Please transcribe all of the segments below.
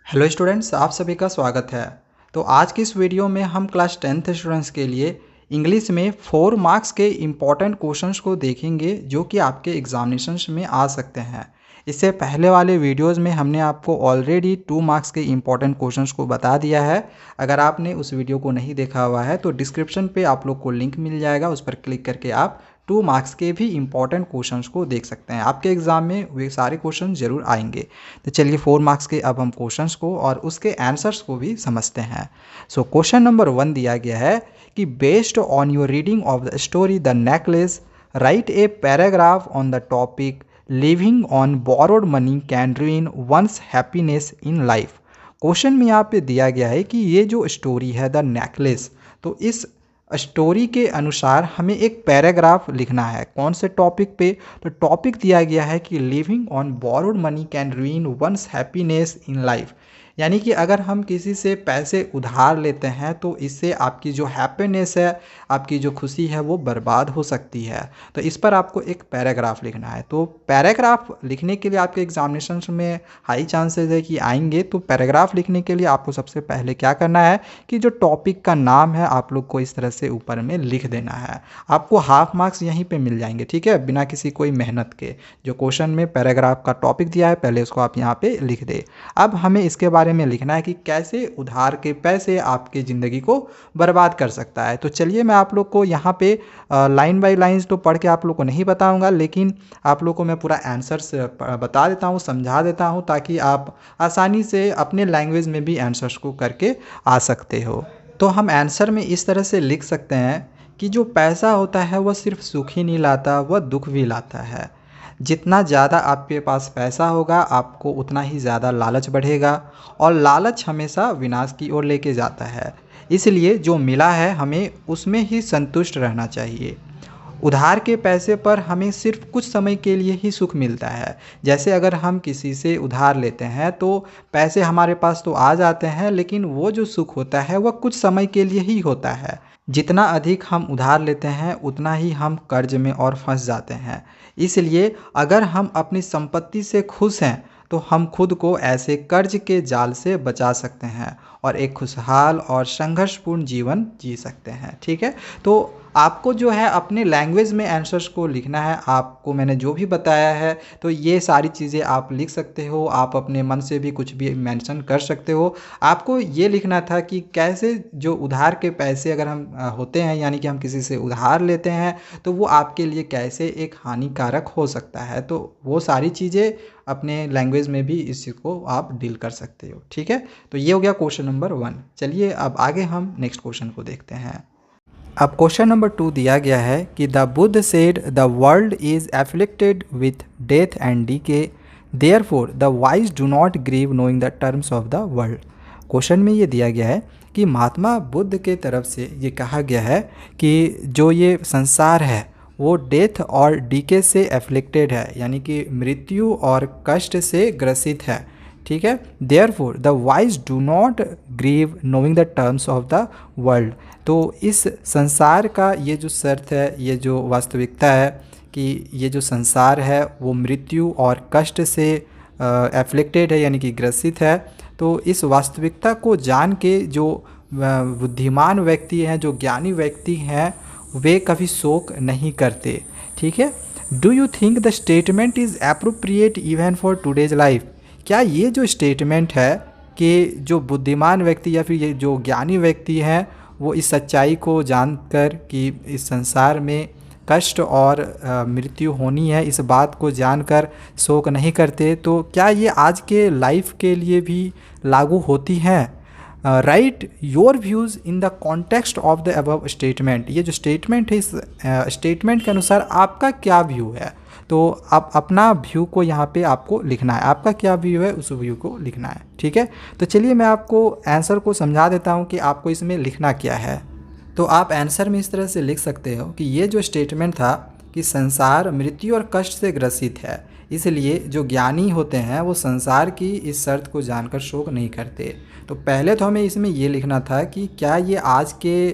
Hello students, आप सभी का स्वागत है। तो आज की इस वीडियो में हम क्लास 10th स्टूडेंट्स के लिए इंग्लिश में 4 मार्क्स के इम्पॉर्टेंट क्वेश्चंस को देखेंगे जो कि आपके एग्जामिनेशंस में आ सकते हैं। इससे पहले वाले वीडियोस में हमने आपको ऑलरेडी 2 मार्क्स के इम्पॉर्टेंट क्वेश्चंस को बता दिया है। अगर आपने उस वीडियो को नहीं देखा हुआ है तो डिस्क्रिप्शन पे आप लोग को लिंक मिल जाएगा, उस पर क्लिक करके आप 2 मार्क्स के भी इम्पॉर्टेंट क्वेश्चंस को देख सकते हैं। आपके एग्जाम में वे सारे क्वेश्चन जरूर आएंगे। तो चलिए 4 मार्क्स के अब हम क्वेश्चंस को और उसके आंसर्स को भी समझते हैं। सो क्वेश्चन नंबर 1 दिया गया है कि based on your reading of the story the necklace write a paragraph on the topic living on borrowed money can ruin one's happiness in life. Question में यहाँ पे दिया गया है कि ये जो स्टोरी है द नेकलेस, तो इस स्टोरी के अनुसार हमें एक पैराग्राफ लिखना है। कौन से टॉपिक पे? तो टॉपिक दिया गया है कि living on borrowed money can ruin one's happiness in life, यानी कि अगर हम किसी से पैसे उधार लेते हैं तो इससे आपकी जो हैप्पीनेस है, आपकी जो खुशी है वो बर्बाद हो सकती है। तो इस पर आपको एक पैराग्राफ लिखना है। तो पैराग्राफ लिखने के लिए आपके एग्जामिनेशन में हाई चांसेस है कि आएंगे। तो पैराग्राफ लिखने के लिए आपको सबसे पहले क्या करना है कि जो टॉपिक का नाम है आप लोग को इस तरह से ऊपर में लिख देना है। आपको हाफ मार्क्स यहीं पे मिल जाएंगे, ठीक है, बिना किसी कोई मेहनत के। जो क्वेश्चन में पैराग्राफ का टॉपिक दिया है पहले उसको आप यहाँ पे लिख दे। अब हमें इसके बारे में लिखना है कि कैसे उधार के पैसे आपकी ज़िंदगी को बर्बाद कर सकता है। तो चलिए मैं आप लोग को यहाँ पे लाइन बाय लाइन्स तो पढ़ के आप लोग को नहीं बताऊंगा, लेकिन आप लोग को मैं पूरा आंसर्स बता देता हूँ, समझा देता हूँ, ताकि आप आसानी से अपने लैंग्वेज में भी आंसर्स को करके आ सकते हो। तो हम आंसर में इस तरह से लिख सकते हैं कि जो पैसा होता है वह सिर्फ सुख ही नहीं लाता, वह दुख भी लाता है। जितना ज़्यादा आपके पास पैसा होगा आपको उतना ही ज़्यादा लालच बढ़ेगा, और लालच हमेशा विनाश की ओर लेके जाता है। इसलिए जो मिला है हमें उसमें ही संतुष्ट रहना चाहिए। उधार के पैसे पर हमें सिर्फ कुछ समय के लिए ही सुख मिलता है। जैसे अगर हम किसी से उधार लेते हैं तो पैसे हमारे पास तो आ जाते हैं, लेकिन वो जो सुख होता है वह कुछ समय के लिए ही होता है। जितना अधिक हम उधार लेते हैं उतना ही हम कर्ज में और फंस जाते हैं। इसलिए अगर हम अपनी संपत्ति से खुश हैं तो हम खुद को ऐसे कर्ज के जाल से बचा सकते हैं और एक खुशहाल और संघर्षपूर्ण जीवन जी सकते हैं, ठीक है। तो आपको जो है अपने लैंग्वेज में आंसर्स को लिखना है। आपको मैंने जो भी बताया है तो ये सारी चीज़ें आप लिख सकते हो। आप अपने मन से भी कुछ भी मेंशन कर सकते हो। आपको ये लिखना था कि कैसे जो उधार के पैसे अगर हम होते हैं, यानी कि हम किसी से उधार लेते हैं, तो वो आपके लिए कैसे एक हानिकारक हो सकता है। तो वो सारी चीज़ें अपने लैंग्वेज में भी इसी को आप डील कर सकते हो, ठीक है। तो ये हो गया क्वेश्चन नंबर 1। चलिए अब आगे हम नेक्स्ट क्वेश्चन को देखते हैं। अब क्वेश्चन नंबर 2 दिया गया है कि the Buddha said the world is afflicted with death and decay, therefore the wise do not grieve knowing the terms of the world. Question में ये दिया गया है कि महात्मा बुद्ध के तरफ से ये कहा गया है कि जो ये संसार है वो डेथ और डीके से एफ्लिक्टेड है, यानी कि मृत्यु और कष्ट से ग्रसित है, ठीक है। Therefore the wise do not grieve knowing the terms of the world. तो इस संसार का ये जो शर्त है, ये जो वास्तविकता है कि ये जो संसार है वो मृत्यु और कष्ट से एफ्लिक्टेड है, यानी कि ग्रसित है। तो इस वास्तविकता को जान के जो बुद्धिमान व्यक्ति हैं, जो ज्ञानी व्यक्ति हैं, वे कभी शोक नहीं करते, ठीक है। Do you think the statement is appropriate even for today's life? क्या ये जो स्टेटमेंट है कि जो बुद्धिमान व्यक्ति या फिर ये जो ज्ञानी व्यक्ति हैं वो इस सच्चाई को जानकर कि इस संसार में कष्ट और मृत्यु होनी है, इस बात को जानकर शोक नहीं करते, तो क्या ये आज के लाइफ के लिए भी लागू होती हैं? Right your views in the context of the above statement. ये जो स्टेटमेंट है, इस स्टेटमेंट के अनुसार आपका क्या व्यू है? तो आप अपना व्यू को यहाँ पे आपको लिखना है। आपका क्या व्यू है उस व्यू को लिखना है, ठीक है। तो चलिए मैं आपको आंसर को समझा देता हूँ कि आपको इसमें लिखना क्या है। तो आप आंसर में इस तरह से लिख सकते हो कि ये जो स्टेटमेंट था कि संसार मृत्यु और कष्ट से ग्रसित है, इसलिए जो ज्ञानी होते हैं वो संसार की इस शर्त को जानकर शोक नहीं करते। तो पहले तो हमें इसमें ये लिखना था कि क्या ये आज के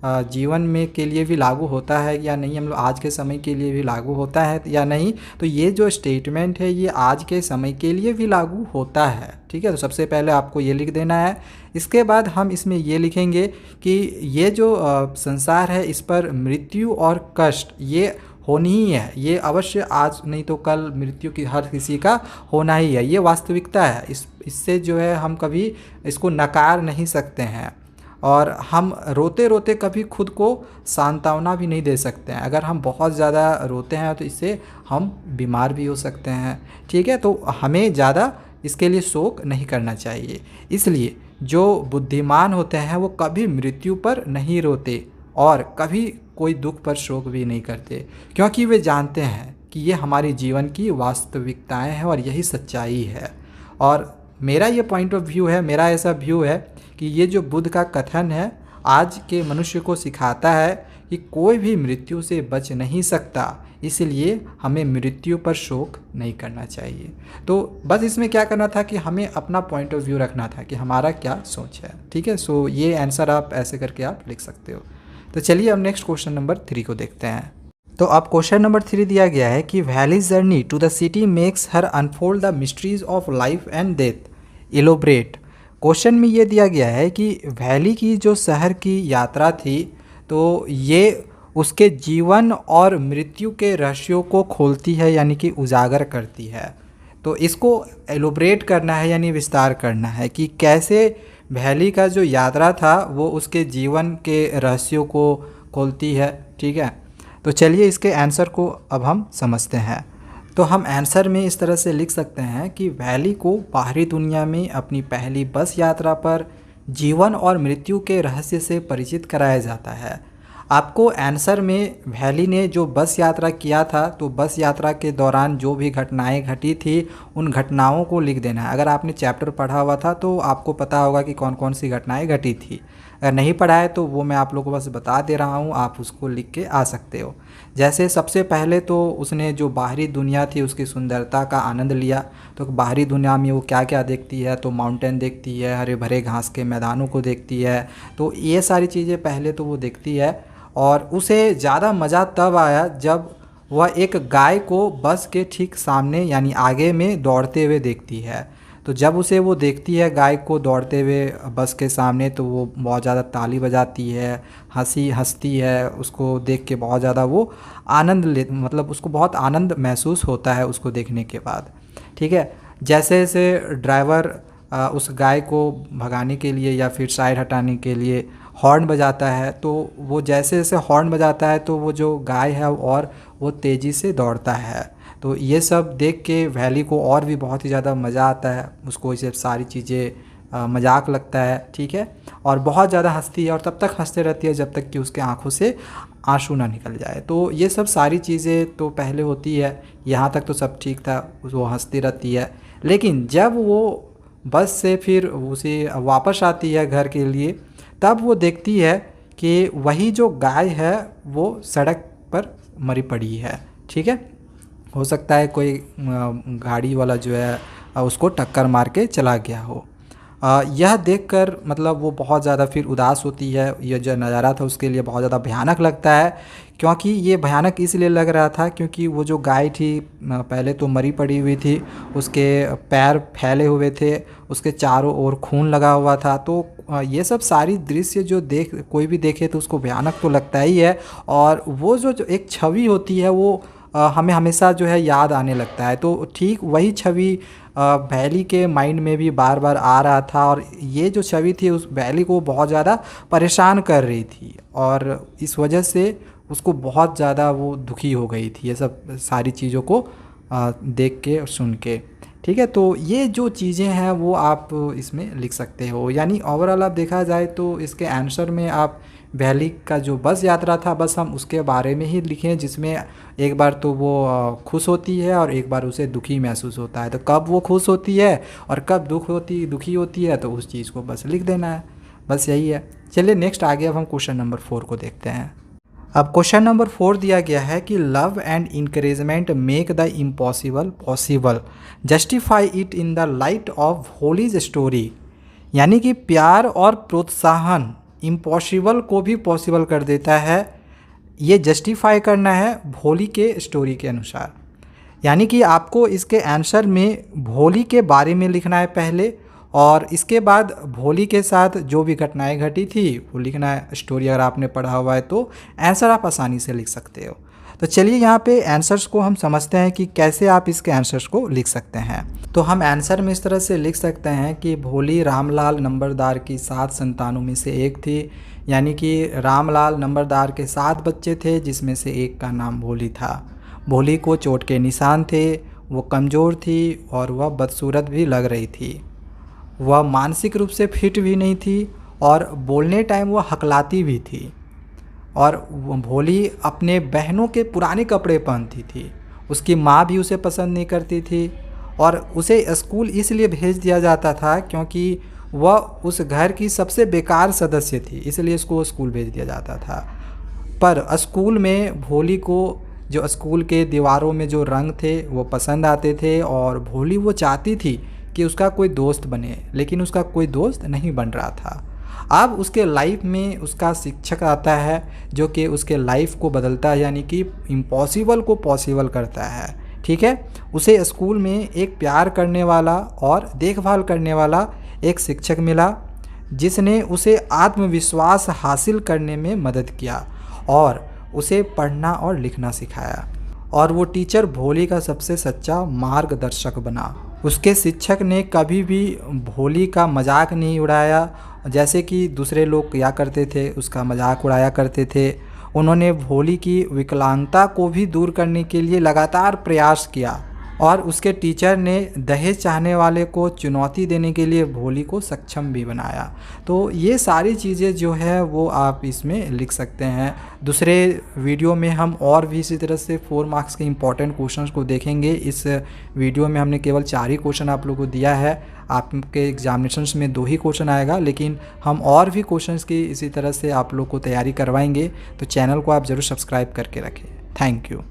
जीवन में के लिए भी लागू होता है या नहीं, हम लोग आज के समय के लिए भी लागू होता है या नहीं। तो ये जो स्टेटमेंट है ये आज के समय के लिए भी लागू होता है। ठीक है, तो सबसे पहले आपको ये लिख देना है। इसके बाद हम इसमें ये लिखेंगे कि ये जो संसार है इस पर मृत्यु और कष्ट ये होनी ही है, ये अवश्य आज नहीं तो कल मृत्यु की हर किसी का होना ही है, ये वास्तविकता है। इससे जो है हम कभी इसको नकार नहीं सकते हैं और हम रोते रोते कभी खुद को सांत्वना भी नहीं दे सकते हैं। अगर हम बहुत ज़्यादा रोते हैं तो इससे हम बीमार भी हो सकते हैं। ठीक है, तो हमें ज़्यादा इसके लिए शोक नहीं करना चाहिए। इसलिए जो बुद्धिमान होते हैं वो कभी मृत्यु पर नहीं रोते और कभी कोई दुख पर शोक भी नहीं करते, क्योंकि वे जानते हैं कि ये हमारे जीवन की वास्तविकताएं हैं और यही सच्चाई है। और मेरा ये पॉइंट ऑफ व्यू है, मेरा ऐसा व्यू है कि ये जो बुद्ध का कथन है आज के मनुष्य को सिखाता है कि कोई भी मृत्यु से बच नहीं सकता, इसलिए हमें मृत्यु पर शोक नहीं करना चाहिए। तो बस इसमें क्या करना था कि हमें अपना पॉइंट ऑफ व्यू रखना था कि हमारा क्या सोच है। ठीक है, सो ये आंसर आप ऐसे करके आप लिख सकते हो। तो चलिए अब नेक्स्ट क्वेश्चन नंबर 3 को देखते हैं। तो अब क्वेश्चन नंबर 3 दिया गया है कि Valli's journey to the city makes her unfold the mysteries of life and death, elaborate. Question में ये दिया गया है कि वैली की जो शहर की यात्रा थी तो ये उसके जीवन और मृत्यु के रहस्यों को खोलती है, यानी कि उजागर करती है। तो इसको एलोब्रेट करना है यानी विस्तार करना है कि कैसे वैली का जो यात्रा था वो उसके जीवन के रहस्यों को खोलती है। ठीक है, तो चलिए इसके आंसर को अब हम समझते हैं। तो हम आंसर में इस तरह से लिख सकते हैं कि वैली को बाहरी दुनिया में अपनी पहली बस यात्रा पर जीवन और मृत्यु के रहस्य से परिचित कराया जाता है। आपको आंसर में वैली ने जो बस यात्रा किया था तो बस यात्रा के दौरान जो भी घटनाएं घटी थी उन घटनाओं को लिख देना है। अगर आपने चैप्टर पढ़ा हुआ था तो आपको पता होगा कि कौन कौन सी घटनाएं घटी थी। अगर नहीं पढ़ा है तो वो मैं आप लोगों को बस बता दे रहा हूँ, आप उसको लिख के आ सकते हो। जैसे सबसे पहले तो उसने जो बाहरी दुनिया थी उसकी सुंदरता का आनंद लिया। तो बाहरी दुनिया में वो क्या क्या देखती है, तो माउंटेन देखती है, हरे भरे घास के मैदानों को देखती है। तो ये सारी चीज़ें पहले तो वो देखती है और उसे ज़्यादा मज़ा तब आया जब वह एक गाय को बस के ठीक सामने यानी आगे में दौड़ते हुए देखती है। तो जब उसे वो देखती है गाय को दौड़ते हुए बस के सामने तो वो बहुत ज़्यादा ताली बजाती है, हंसती है। उसको देख के बहुत ज़्यादा वो मतलब उसको बहुत आनंद महसूस होता है उसको देखने के बाद। ठीक है, जैसे जैसे ड्राइवर उस गाय को भगाने के लिए या फिर साइड हटाने के लिए हॉर्न बजाता है तो वो जैसे जैसे हॉर्न बजाता है तो वो जो गाय है और वो तेज़ी से दौड़ता है। तो ये सब देख के वैली को और भी बहुत ही ज़्यादा मज़ा आता है, उसको ये सारी चीज़ें मजाक लगता है। ठीक है, और बहुत ज़्यादा हंसती है और तब तक हंसते रहती है जब तक कि उसके आंखों से आंसू ना निकल जाए। तो ये सब सारी चीज़ें तो पहले होती है, यहाँ तक तो सब ठीक था, वो हंसती रहती है। लेकिन जब वो बस से फिर उसे वापस आती है घर के लिए तब वो देखती है कि वही जो गाय है वो सड़क पर मरी पड़ी है। ठीक है, हो सकता है कोई गाड़ी वाला जो है उसको टक्कर मार के चला गया हो। यह देखकर मतलब वो बहुत ज़्यादा फिर उदास होती है। यह जो नज़ारा था उसके लिए बहुत ज़्यादा भयानक लगता है, क्योंकि ये भयानक इसलिए लग रहा था क्योंकि वो जो गाय थी पहले तो मरी पड़ी हुई थी, उसके पैर फैले हुए थे, उसके चारों ओर खून लगा हुआ था। तो ये सब सारी दृश्य जो कोई भी देखे तो उसको भयानक तो लगता ही है। और वो जो एक छवि होती है वो हमें हमेशा जो है याद आने लगता है। तो ठीक वही छवि वैली के माइंड में भी बार बार आ रहा था और ये जो छवि थी उस वैली को बहुत ज़्यादा परेशान कर रही थी और इस वजह से उसको बहुत ज़्यादा वो दुखी हो गई थी ये सब सारी चीज़ों को देख के और सुन के। ठीक है, तो ये जो चीज़ें हैं वो आप इसमें लिख सकते हो। यानी ओवरऑल आप देखा जाए तो इसके आंसर में आप वैली का जो बस यात्रा था बस हम उसके बारे में ही लिखें, जिसमें एक बार तो वो खुश होती है और एक बार उसे दुखी महसूस होता है। तो कब वो खुश होती है और कब दुखी होती है तो उस चीज़ को बस लिख देना है, बस यही है। चलिए नेक्स्ट आगे अब हम क्वेश्चन नंबर 4 को देखते हैं। अब क्वेश्चन नंबर 4 दिया गया है कि love and encouragement make the impossible possible, justify it in the light of Holis story. यानी कि प्यार और प्रोत्साहन इम्पॉसिबल को भी पॉसिबल कर देता है, ये जस्टिफाई करना है भोली के स्टोरी के अनुसार। यानी कि आपको इसके आंसर में भोली के बारे में लिखना है पहले, और इसके बाद भोली के साथ जो भी घटनाएं घटी थी वो लिखना है। स्टोरी अगर आपने पढ़ा हुआ है तो आंसर आप आसानी से लिख सकते हो। तो चलिए यहाँ पे आंसर्स को हम समझते हैं कि कैसे आप इसके आंसर्स को लिख सकते हैं। तो हम आंसर में इस तरह से लिख सकते हैं कि भोली रामलाल नंबरदार की 7 संतानों में से एक थी। यानी कि रामलाल नंबरदार के 7 बच्चे थे, जिसमें से एक का नाम भोली था। भोली को चोट के निशान थे, वो कमज़ोर थी और वह बदसूरत भी लग रही थी। वह मानसिक रूप से फिट भी नहीं थी और बोलने टाइम वह हकलाती भी थी। और भोली अपने बहनों के पुराने कपड़े पहनती थी। उसकी माँ भी उसे पसंद नहीं करती थी और उसे स्कूल इसलिए भेज दिया जाता था क्योंकि वह उस घर की सबसे बेकार सदस्य थी, इसलिए उसको स्कूल भेज दिया जाता था। पर स्कूल में भोली को जो स्कूल के दीवारों में जो रंग थे वो पसंद आते थे और भोली वो चाहती थी कि उसका कोई दोस्त बने, लेकिन उसका कोई दोस्त नहीं बन रहा था। अब उसके लाइफ में उसका शिक्षक आता है जो कि उसके लाइफ को बदलता है, यानी कि इम्पॉसिबल को पॉसिबल करता है। ठीक है, उसे स्कूल में एक प्यार करने वाला और देखभाल करने वाला एक शिक्षक मिला, जिसने उसे आत्मविश्वास हासिल करने में मदद किया और उसे पढ़ना और लिखना सिखाया। और वो टीचर भोली का सबसे सच्चा मार्गदर्शक बना। उसके शिक्षक ने कभी भी भोली का मजाक नहीं उड़ाया, जैसे कि दूसरे लोग किया करते थे, उसका मजाक उड़ाया करते थे। उन्होंने भोली की विकलांगता को भी दूर करने के लिए लगातार प्रयास किया और उसके टीचर ने दहेज चाहने वाले को चुनौती देने के लिए भोली को सक्षम भी बनाया। तो ये सारी चीज़ें जो है वो आप इसमें लिख सकते हैं। दूसरे वीडियो में हम और भी इसी तरह से 4 मार्क्स के इम्पॉर्टेंट क्वेश्चंस को देखेंगे। इस वीडियो में हमने केवल 4 ही क्वेश्चन आप लोगों को दिया है। आपके एग्जामिनेशंस में 2 ही क्वेश्चन आएगा, लेकिन हम और भी क्वेश्चंस की इसी तरह से आप लोग को तैयारी करवाएंगे। तो चैनल को आप ज़रूर सब्सक्राइब करके रखें। Thank you.